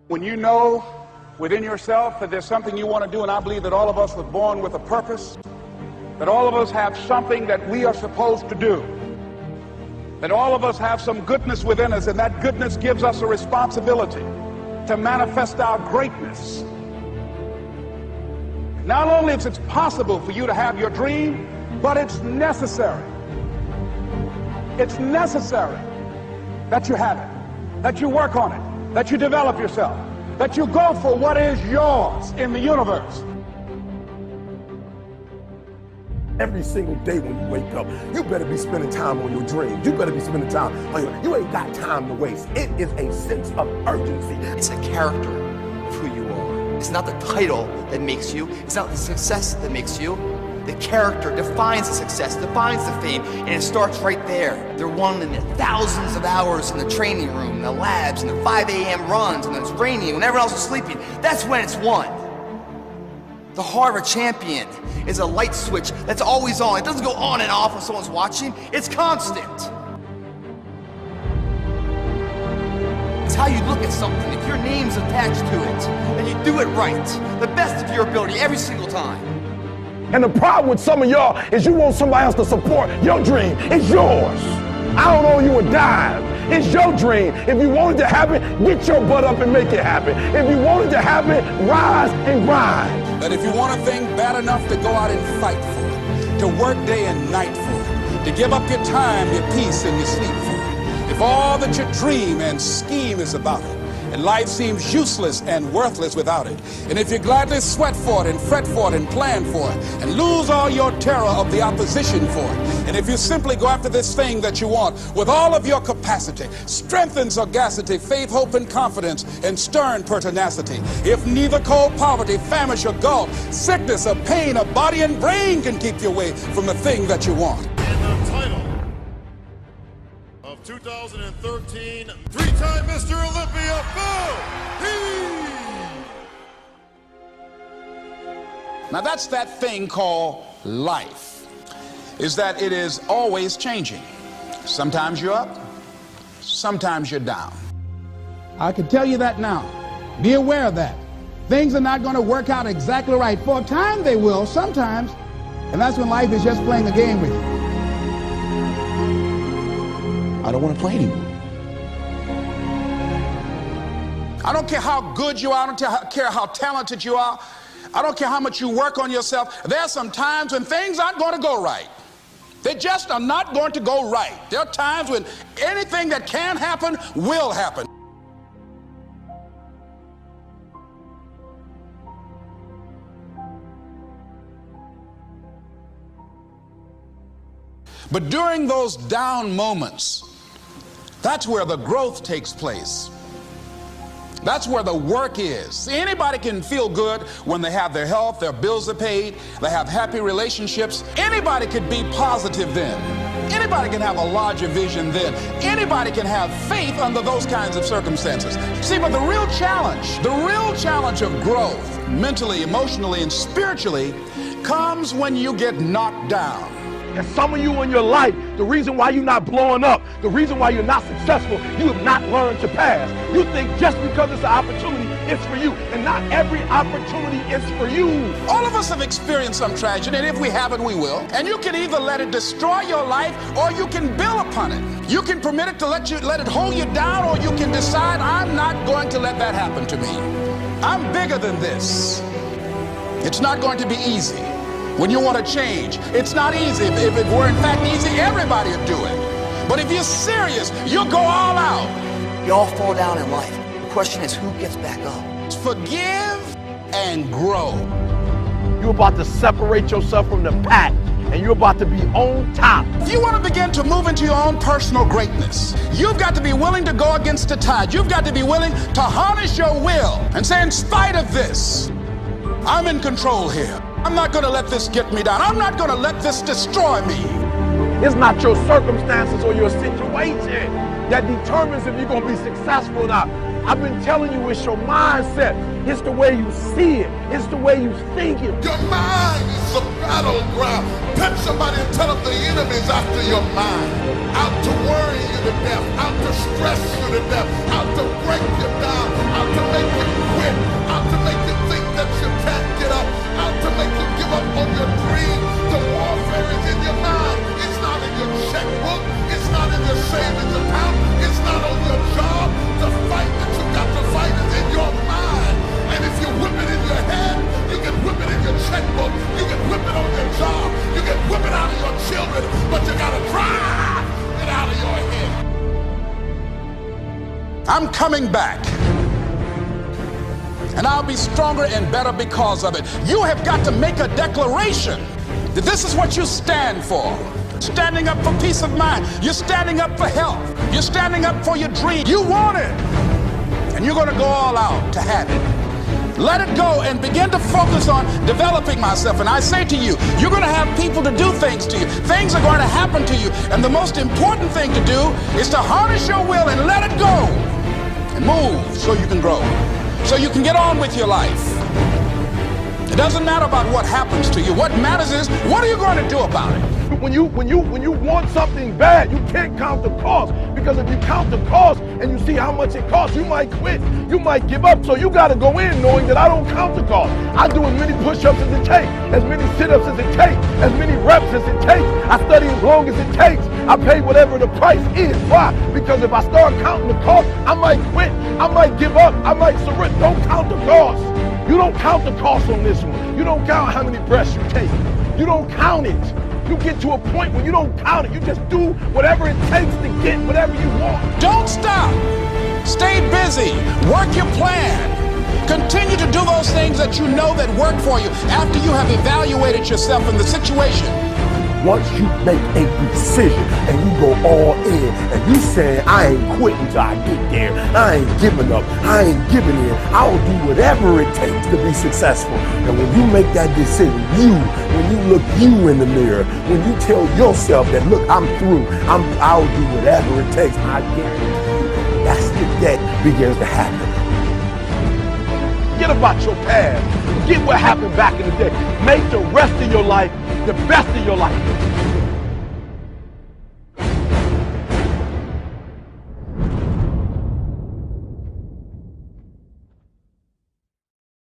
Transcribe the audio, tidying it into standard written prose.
When you know within yourself that there's something you want to do, and I believe that all of us were born with a purpose, that all of us have something that we are supposed to do, that all of us have some goodness within us, and that goodness gives us a responsibility to manifest our greatness. Not only is it possible for you to have your dream, but it's necessary. It's necessary that you have it, that you work on it, that you develop yourself, that you go for what is yours in the universe. Every single day when you wake up, you better be spending time on your dreams. You better be spending time on you ain't got time to waste. It is a sense of urgency. It's a character of who you are. It's not the title that makes you. It's not the success that makes you. The character defines the success, defines the fame, and it starts right there. They're won in the thousands of hours in the training room, in the labs, in the 5 a.m. runs, and it's raining, when everyone else is sleeping. That's when it's won. The heart of a champion is a light switch that's always on. It doesn't go on and off when someone's watching. It's constant. It's how you look at something. If your name's attached to it, then you do it right. The best of your ability every single time. And the problem with some of y'all is you want somebody else to support your dream. It's yours. I don't owe you a dime. It's your dream. If you want it to happen, get your butt up and make it happen. If you want it to happen, rise and grind. That if you want a thing bad enough to go out and fight for it, to work day and night for it, to give up your time, your peace, and your sleep for it, if all that you dream and scheme is about it, and life seems useless and worthless without it, and if you gladly sweat for it and fret for it and plan for it and lose all your terror of the opposition for it, and if you simply go after this thing that you want with all of your capacity, strength and sagacity, faith, hope, and confidence, and stern pertinacity, if neither cold poverty, famish, or gulf, sickness or pain of body and brain can keep you away from the thing that you want. And the title of 2013, three-time Mr. Olympia, Now that's that thing called life, is that it is always changing. Sometimes you're up, sometimes you're down. I can tell you that now. Be aware of that. Things are not going to work out exactly right. For a time they will, sometimes, and that's when life is just playing a game with you. I don't want to play anymore. I don't care how good you are, I don't care how talented you are, I don't care how much you work on yourself. There are some times when things aren't going to go right. They just are not going to go right. There are times when anything that can happen will happen. But during those down moments, that's where the growth takes place. That's where the work is. See, anybody can feel good when they have their health, their bills are paid, they have happy relationships. Anybody could be positive then. Anybody can have a larger vision then. Anybody can have faith under those kinds of circumstances. See, but the real challenge of growth, mentally, emotionally, and spiritually, comes when you get knocked down. And some of you in your life, the reason why you're not blowing up, the reason why you're not successful, you have not learned to pass. You think just because it's an opportunity, it's for you. And not every opportunity is for you. All of us have experienced some tragedy, and if we haven't, we will. And you can either let it destroy your life, or you can build upon it. You can permit it to let it hold you down, or you can decide, I'm not going to let that happen to me. I'm bigger than this. It's not going to be easy. When you want to change, it's not easy. If it were in fact easy, everybody would do it. But if you're serious, you'll go all out. You all fall down in life. The question is, who gets back up? Forgive and grow. You're about to separate yourself from the pack, and you're about to be on top. If you want to begin to move into your own personal greatness, you've got to be willing to go against the tide. You've got to be willing to harness your will and say, in spite of this, I'm in control here. I'm not going to let this get me down. I'm not going to let this destroy me. It's not your circumstances or your situation that determines if you're going to be successful or not. I've been telling you, it's your mindset. It's the way you see it. It's the way you think it. Your mind is the battleground. Touch somebody and tell them the enemy's after your mind. Out to worry you to death. Out to stress you to death. Out to break you down. Out to make you coming back. And I'll be stronger and better because of it. You have got to make a declaration that this is what you stand for. Standing up for peace of mind. You're standing up for health. You're standing up for your dream. You want it. And you're going to go all out to have it. Let it go and begin to focus on developing myself. And I say to you, you're going to have people to do things to you. Things are going to happen to you. And the most important thing to do is to harness your will and let it go. And move so you can grow. So you can get on with your life. It doesn't matter about what happens to you. What matters is, what are you going to do about it? When you want something bad, you can't count the cost. Because if you count the cost and you see how much it costs, you might quit. You might give up. So you got to go in knowing that I don't count the cost. I do as many push-ups as it takes, as many sit-ups as it takes, as many reps as it takes. I study as long as it takes. I pay whatever the price is. Why? Because if I start counting the cost, I might quit. I might give up. I might surrender. Don't count the cost. You don't count the cost on this one. You don't count how many breaths you take. You don't count it. You get to a point where you don't count it. You just do whatever it takes to get whatever you want. Don't stop. Stay busy. Work your plan. Continue to do those things that you know that work for you after you have evaluated yourself in the situation. Once you make a decision and you go all in and you say, I ain't quitting till I get there. I ain't giving up. I ain't giving in. I'll do whatever it takes to be successful. And when you make that decision, when you look you in the mirror, when you tell yourself that, look, I'm through. I'll do whatever it takes. I guarantee you, that's the that begins to happen. Forget about your past. Forget what happened back in the day. Make the rest of your life the best of your life.